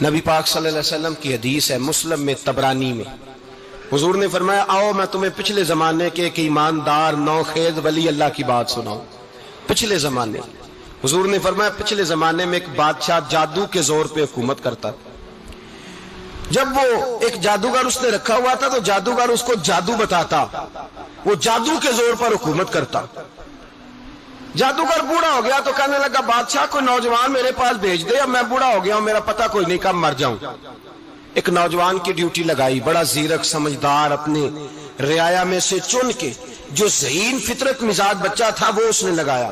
نبی پاک صلی اللہ علیہ وسلم کی حدیث ہے مسلم میں طبرانی میں، حضور نے فرمایا آؤ میں تمہیں پچھلے زمانے کے ایک ایماندار نوخیز ولی اللہ کی بات سناؤں۔ پچھلے زمانے حضور نے فرمایا پچھلے زمانے میں ایک بادشاہ جادو کے زور پہ حکومت کرتا تھا۔ جب وہ ایک جادوگر اس نے رکھا ہوا تھا تو جادوگر اس کو جادو بتاتا، وہ جادو کے زور پر حکومت کرتا۔ جادوگر بوڑھا ہو گیا تو کہنے لگا بادشاہ کوئی نوجوان میرے پاس بھیج دے، اب میں بوڑھا ہو گیا ہوں، میرا پتہ کوئی نہیں کب مر جاؤں۔ ایک نوجوان کی ڈیوٹی لگائی، بڑا زیرک سمجھدار، اپنے رعایا میں سے چن کے جو ذہین فطرت مزاج بچہ تھا وہ اس نے لگایا۔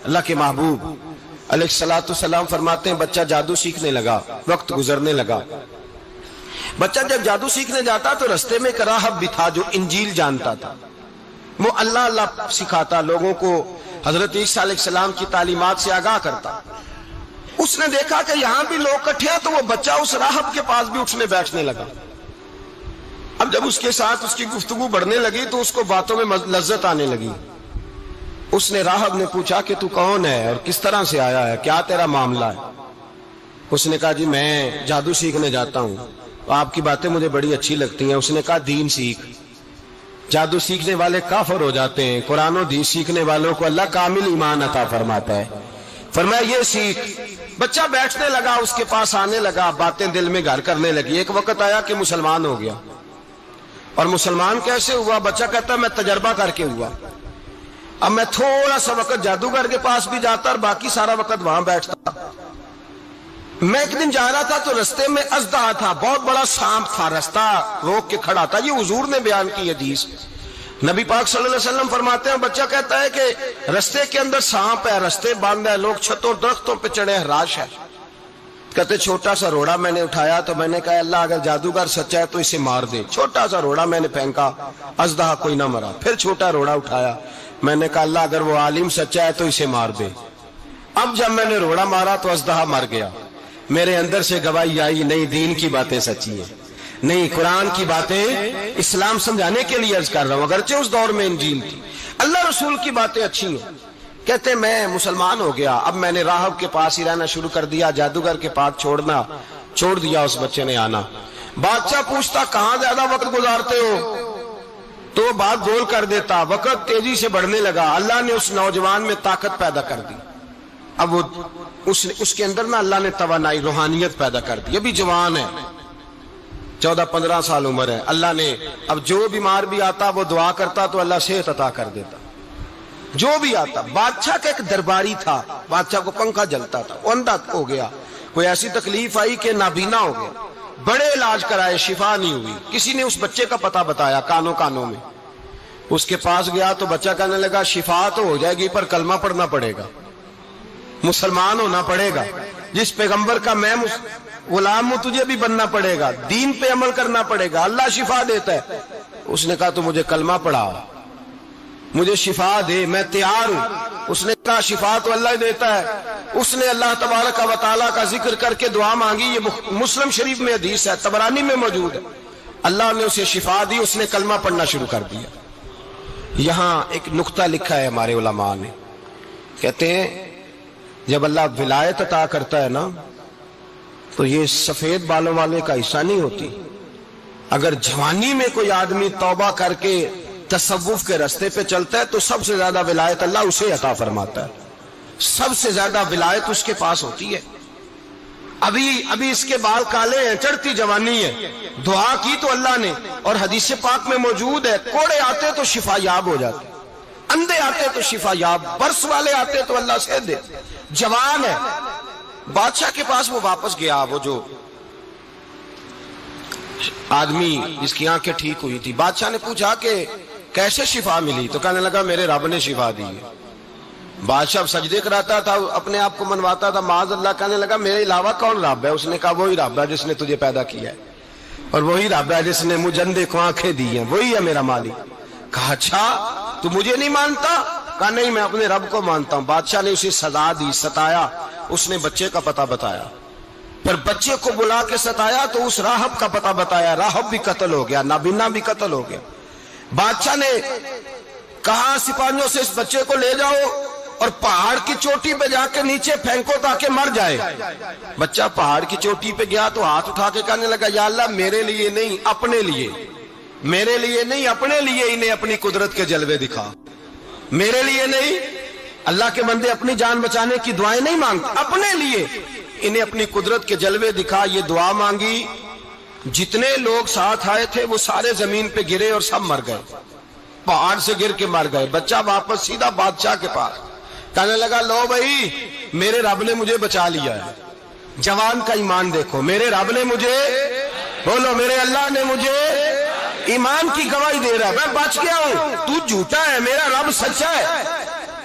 اللہ کے محبوب علیہ الصلوۃ والسلام فرماتے ہیں بچہ جادو سیکھنے لگا، وقت گزرنے لگا۔ بچہ جب جادو سیکھنے جاتا تو رستے میں ایک راہب بھی تھا جو انجیل جانتا تھا، وہ اللہ اللہ سکھاتا، لوگوں کو حضرت عیسیٰ علیہ السلام کی تعلیمات سے آگاہ کرتا۔ اس نے دیکھا کہ یہاں بھی لوگ کٹھے ہیں تو وہ بچہ اس راہب کے پاس بھی اٹھنے بیٹھنے لگا۔ اب جب اس کے ساتھ اس کی گفتگو بڑھنے لگی تو اس کو باتوں میں لذت آنے لگی۔ اس نے راہب نے پوچھا کہ تو کون ہے اور کس طرح سے آیا ہے، کیا تیرا معاملہ ہے؟ اس نے کہا جی میں جادو سیکھنے جاتا ہوں، آپ کی باتیں مجھے بڑی اچھی لگتی ہیں۔ اس نے کہا دین سیکھ، جادو سیکھنے والے کافر ہو جاتے ہیں، قرآن و حدیث سیکھنے والوں کو اللہ کامل ایمان عطا فرماتا ہے۔ فرمایا یہ سیکھ۔ بچہ بیٹھنے لگا، اس کے پاس آنے لگا، باتیں دل میں گھر کرنے لگی۔ ایک وقت آیا کہ مسلمان ہو گیا، اور مسلمان کیسے ہوا؟ بچہ کہتا ہے میں تجربہ کر کے ہوا۔ اب میں تھوڑا سا وقت جادوگر کے پاس بھی جاتا اور باقی سارا وقت وہاں بیٹھتا۔ میں ایک دن جا رہا تھا تو رستے میں اژدہا تھا، بہت بڑا سانپ تھا، رستہ روک کے کھڑا تھا۔ یہ حضور نے بیان کی حدیث۔ نبی پاک صلی اللہ علیہ وسلم فرماتے ہیں بچہ کہتا ہے کہ رستے کے اندر سانپ ہے، رستے بند ہے، لوگ چھتوں درختوں پہ چڑھے ہراش ہے۔ کہتے چھوٹا سا روڑا میں نے اٹھایا تو میں نے کہا اللہ اگر جادوگر سچا ہے تو اسے مار دے۔ چھوٹا سا روڑا میں نے پھینکا، اژدہا کوئی نہ مرا۔ پھر چھوٹا روڑا اٹھایا، میں نے کہا اللہ اگر وہ عالم سچا ہے تو اسے مار دے۔ اب جب میں نے روڑا مارا تو اژدہا مر گیا۔ میرے اندر سے گواہی آئی نہیں دین کی باتیں سچی ہیں، نہیں قرآن کی باتیں اسلام سمجھانے کے لیے عرض کر رہا ہوں، اگرچہ اس دور میں انجیل تھی، اللہ رسول کی باتیں اچھی ہیں۔ کہتے میں مسلمان ہو گیا، اب میں نے راہب کے پاس ہی رہنا شروع کر دیا، جادوگر کے پاس چھوڑ دیا اس بچے نے آنا۔ بادشاہ پوچھتا کہاں زیادہ وقت گزارتے ہو تو وہ بات گول کر دیتا، وقت تیزی سے بڑھنے لگا۔ اللہ نے اس نوجوان میں طاقت پیدا کر دی، اب وہ اس کے اندر نا اللہ نے توانائی روحانیت پیدا کر دی، ابھی جوان ہے، 14-15 سال عمر ہے۔ اللہ نے اب جو بیمار بھی آتا وہ دعا کرتا تو اللہ صحت عطا کر دیتا، جو بھی آتا۔ بادشاہ کا ایک درباری تھا، بادشاہ کو پنکھا جلتا تھا، وہ اندھا ہو گیا، کوئی ایسی تکلیف آئی کہ نابینا ہو گیا، بڑے علاج کرائے شفا نہیں ہوئی۔ کسی نے اس بچے کا پتہ بتایا کانوں میں، اس کے پاس گیا تو بچہ کہنے لگا شفا تو ہو جائے گی پر کلمہ پڑھنا پڑے گا، مسلمان ہونا پڑے گا، جس پیغمبر کا میں غلام ہوں تجھے بھی بننا پڑے گا، دین پہ عمل کرنا پڑے گا، اللہ شفا دیتا ہے۔ اس نے کہا تو مجھے کلمہ پڑھا، مجھے شفا دے، میں تیار ہوں۔ اس نے کہا شفا تو اللہ دیتا ہے۔ اس نے اللہ تبارک و تعالیٰ کا ذکر کر کے دعا مانگی، یہ مسلم شریف میں حدیث ہے، طبرانی میں موجود ہے۔ اللہ نے اسے شفا دی، اس نے کلمہ پڑھنا شروع کر دیا۔ یہاں ایک نقطہ لکھا ہے ہمارے علماء نے، کہتے ہیں جب اللہ ولایت عطا کرتا ہے نا تو یہ سفید بالوں والے کا حصہ نہیں ہوتی۔ اگر جوانی میں کوئی آدمی توبہ کر کے تصوف کے راستے پہ چلتا ہے تو سب سے زیادہ ولایت اللہ اسے عطا فرماتا ہے، سب سے زیادہ ولایت اس کے پاس ہوتی ہے۔ ابھی اس کے بال کالے ہیں، چڑھتی جوانی ہے، دعا کی تو اللہ نے، اور حدیث پاک میں موجود ہے کوڑے آتے تو شفا یاب ہو جاتے، اندھے آتے تو شفا یاب، برس والے آتے تو اللہ سے دے، جوان ہے۔ بادشاہ کے پاس وہ واپس گیا، وہ جو آدمی جس کی آنکھیں ٹھیک ہوئی تھی، بادشاہ نے پوچھا کہ کیسے شفا ملی؟ تو کہنے لگا میرے رب نے شفا دی ہے۔ بادشاہ سجدے کراتا تھا، اپنے آپ کو منواتا تھا معاذ اللہ، کہنے لگا میرے علاوہ کون رب ہے؟ اس نے کہا وہی رب ہے جس نے تجھے پیدا کیا ہے، اور وہی رب ہے جس نے مجھے اندھے کو آنکھیں دی ہیں، وہی ہے میرا مالک۔ کہا اچھا تو مجھے نہیں مانتا؟ کہا نہیں میں اپنے رب کو مانتا ہوں۔ بادشاہ نے اسے سزا دی، ستایا، اس نے بچے کا پتہ بتایا، پھر بچے کو بلا کے ستایا تو اس راہب کا پتہ بتایا، راہب بھی قتل ہو گیا، نابینا بھی قتل ہو گیا۔ بادشاہ نے کہا سپاہیوں سے اس بچے کو لے جاؤ اور پہاڑ کی چوٹی پہ جا کے نیچے پھینکو تاکہ مر جائے. بچہ پہاڑ کی چوٹی پہ گیا تو ہاتھ اٹھا کے کہنے لگا یا اللہ میرے لیے نہیں اپنے لیے، میرے لیے نہیں اپنے لیے انہیں اپنی قدرت کے جلوے دکھا. میرے لیے نہیں، اللہ کے بندے اپنی جان بچانے کی دعائیں نہیں مانگتے، اپنے لیے انہیں اپنی قدرت کے جلوے دکھا. یہ دعا مانگی، جتنے لوگ ساتھ آئے تھے وہ سارے زمین پہ گرے اور سب مر گئے، پہاڑ سے گر کے مر گئے. بچہ واپس سیدھا بادشاہ کے پاس کہنے لگا لو بھائی میرے رب نے مجھے بچا لیا ہے. جوان کا ایمان دیکھو، میرے رب نے مجھے، بولو میرے اللہ نے مجھے ایمان کی گواہی دے رہا ہے، میں بچ گیا ہوں، تو جھوٹا ہے، میرا رب سچا ہے.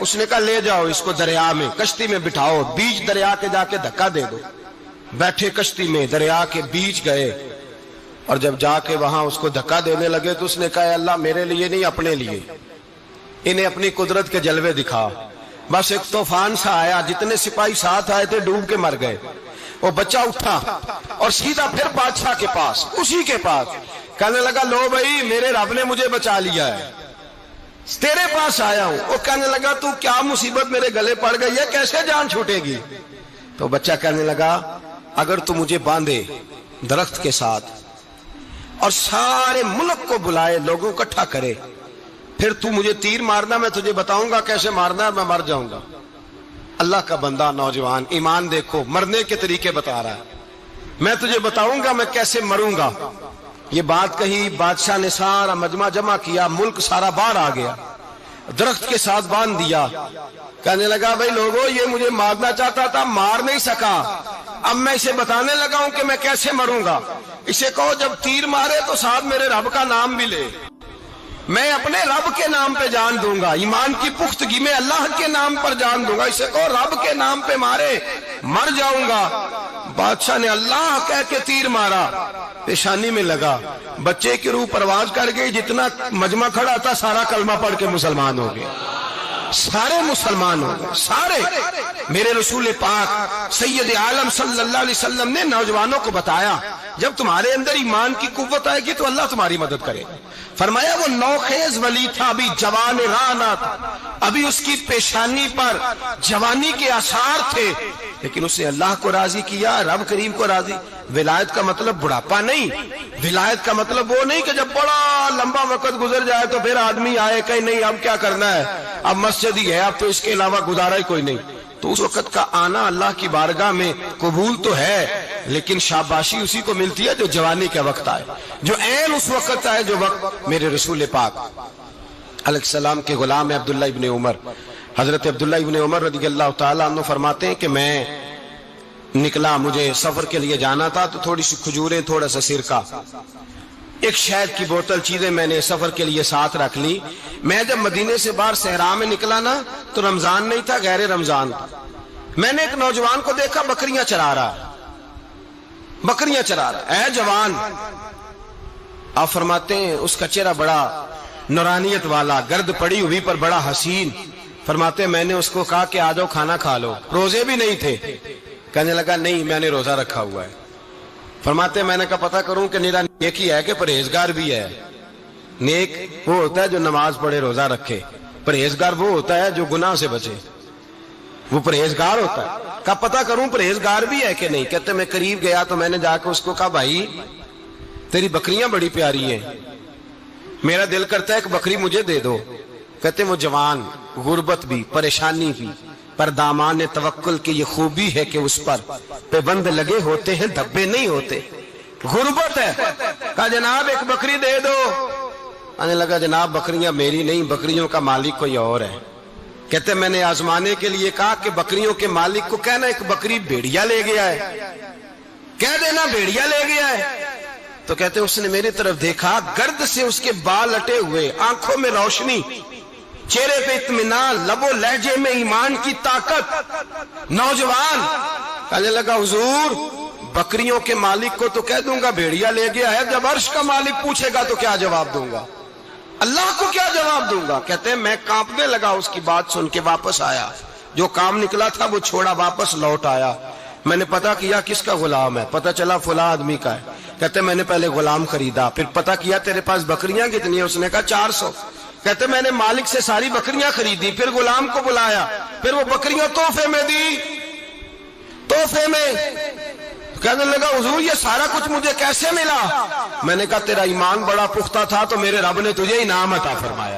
اس نے کہا لے جاؤ اس کو دریا میں، کشتی میں بٹھاؤ، بیچ دریا کے جا کے دھکا دے دو. بیٹھے کشتی میں، دریا کے بیچ گئے، اور جب جا کے وہاں اس کو دھکا دینے لگے تو اس نے کہا اللہ میرے لیے نہیں اپنے لیے انہیں اپنی قدرت کے جلوے دکھا. بس ایک طوفان سا آیا، جتنے سپاہی ساتھ آئے تھے ڈوب کے مر گئے. وہ بچہ اٹھا اور سیدھا پھر بادشاہ کے پاس، اسی کے پاس کہنے لگا لو بھائی میرے رب نے مجھے بچا لیا ہے، تیرے پاس آیا ہوں. وہ کہنے لگا تو کیا مصیبت میرے گلے پڑ گئی ہے، کیسے جان چھوٹے گی؟ تو بچہ کہنے لگا اگر تو مجھے باندھے درخت کے ساتھ اور سارے ملک کو بلائے، لوگوں کو اکٹھا کرے، پھر تو مجھے تیر مارنا، میں تجھے بتاؤں گا کیسے مارنا ہے، میں مر جاؤں گا. اللہ کا بندہ نوجوان ایمان دیکھو، مرنے کے طریقے بتا رہا ہے، میں تجھے بتاؤں گا میں کیسے مروں گا. یہ بات کہی، بادشاہ نے سارا مجمع جمع کیا، ملک سارا باہر آ گیا، درخت کے ساتھ باندھ دیا. کہنے لگا بھائی لوگوں یہ مجھے مارنا چاہتا تھا، مار نہیں سکا، اب میں اسے بتانے لگا ہوں کہ میں کیسے مروں گا. اسے کہو جب تیر مارے تو ساتھ میرے رب کا نام بھی لے، میں اپنے رب کے نام پہ جان دوں گا، ایمان کی پختگی میں اللہ کے نام پر جان دوں گا. اسے کہو رب کے نام پہ مارے، مر جاؤں گا. بادشاہ نے اللہ کہہ کے تیر مارا، پیشانی میں لگا، بچے کی روح پرواز کر گئی. جتنا مجمع کھڑا تھا سارا کلمہ پڑھ کے مسلمان ہو گئے، سارے مسلمان ہو گئے سارے. میرے رسول پاک سید عالم صلی اللہ علیہ وسلم نے نوجوانوں کو بتایا جب تمہارے اندر ایمان کی قوت آئے گی تو اللہ تمہاری مدد کرے گا. فرمایا وہ نوخیز ولی تھا، ابھی جوان رانا تھا، ابھی اس کی پیشانی پر جوانی کے آثار تھے، لیکن اس نے اللہ کو راضی کیا، رب کریم کو راضی. ولایت کا مطلب بڑھاپا نہیں، ولایت کا مطلب وہ نہیں کہ جب بڑا لمبا وقت گزر جائے تو پھر آدمی آئے کہ نہیں اب کیا کرنا ہے، اب مسجد ہی ہے، اب تو اس کے علاوہ گزارا ہی کوئی نہیں. تو اس وقت کا آنا اللہ کی بارگاہ میں قبول تو ہے، لیکن شاباشی اسی کو ملتی ہے جو جوانی کے وقت آئے، جو عین اس وقت آئے جو وقت میرے رسول پاک علیہ السلام کے غلام عبداللہ ابن عمر، حضرت عبداللہ ابن عمر رضی اللہ تعالیٰ عنہ فرماتے ہیں کہ میں نکلا، مجھے سفر کے لیے جانا تھا، تو تھوڑی سی کھجوریں، تھوڑا سا سرکہ، ایک شہد کی بوتل، چیزیں میں نے سفر کے لیے ساتھ رکھ لی. میں جب مدینے سے باہر صحرا میں نکلا نا تو رمضان نہیں تھا، غیر رمضان تھا. میں نے ایک نوجوان کو دیکھا بکریاں چرا رہا، بکریاں چرا رہا. اے جوان، آپ فرماتے ہیں اس کا چہرہ بڑا نورانیت والا، گرد پڑی ہوئی پر بڑا حسین. فرماتے ہیں میں نے اس کو کہا کہ آ جاؤ کھانا کھا لو، روزے بھی نہیں تھے. کہنے لگا نہیں میں نے روزہ رکھا ہوا ہے. فرماتے ہیں میں نے کہا پتہ کروں کہ نیرا نیک ہی ہے کہ پرہیزگار بھی ہے. نیک وہ ہوتا ہے جو نماز پڑھے روزہ رکھے، پرہیزگار وہ ہوتا ہے جو گناہ سے بچے، وہ پرہیزگار ہوتا ہے. کہا پتہ کروں پرہیزگار بھی ہے کہ نہیں. کہتے میں قریب گیا تو میں نے جا کے اس کو کہا بھائی تیری بکریاں بڑی پیاری ہیں، میرا دل کرتا ہے کہ بکری مجھے دے دو. کہتے وہ جوان، غربت بھی، پریشانی بھی، پر دامان توکل کی یہ خوبی ہے کہ اس پر پابند لگے ہوتے ہیں، دھبے نہیں ہوتے. غربت ہے. کہا جناب ایک بکری دے دو. آنے لگا جناب بکریاں میری نہیں، بکریوں کا مالک کوئی اور ہے. کہتے میں نے آزمانے کے لیے کہا کہ بکریوں کے مالک کو کہنا ایک بکری بھیڑیا لے گیا ہے، کہہ دینا بھیڑیا لے گیا ہے. تو کہتے اس نے میری طرف دیکھا، گرد سے اس کے بال اٹے ہوئے، آنکھوں میں روشنی، چہرے پہ اطمینان، لب و لہجے میں ایمان کی طاقت. نوجوان کہنے لگا حضور بکریوں کے مالک کو تو کہہ دوں گا بھیڑیا لے گیا ہے، جب عرش کا مالک پوچھے گا تو کیا جواب دوں گا، اللہ کو کیا جواب دوں گا. کہتے ہیں میں کانپنے لگا اس کی بات سن کے. واپس آیا، جو کام نکلا تھا وہ چھوڑا، واپس لوٹ آیا. میں نے پتہ کیا کس کا غلام ہے، پتہ چلا فلاں آدمی کا ہے. کہتے میں نے پہلے غلام خریدا، پھر پتہ کیا تیرے پاس بکریاں کتنی ہیں، اس نے کہا 400. کہتے میں نے مالک سے ساری بکریاں خریدی، پھر غلام کو بلایا، پھر وہ بکریاں تحفے میں دی، تحفے میں۔ کہنے لگا حضور یہ سارا کچھ مجھے کیسے ملا؟ میں نے کہا تیرا ایمان بڑا پختہ تھا تو میرے رب نے تجھے انعام عطا فرمایا۔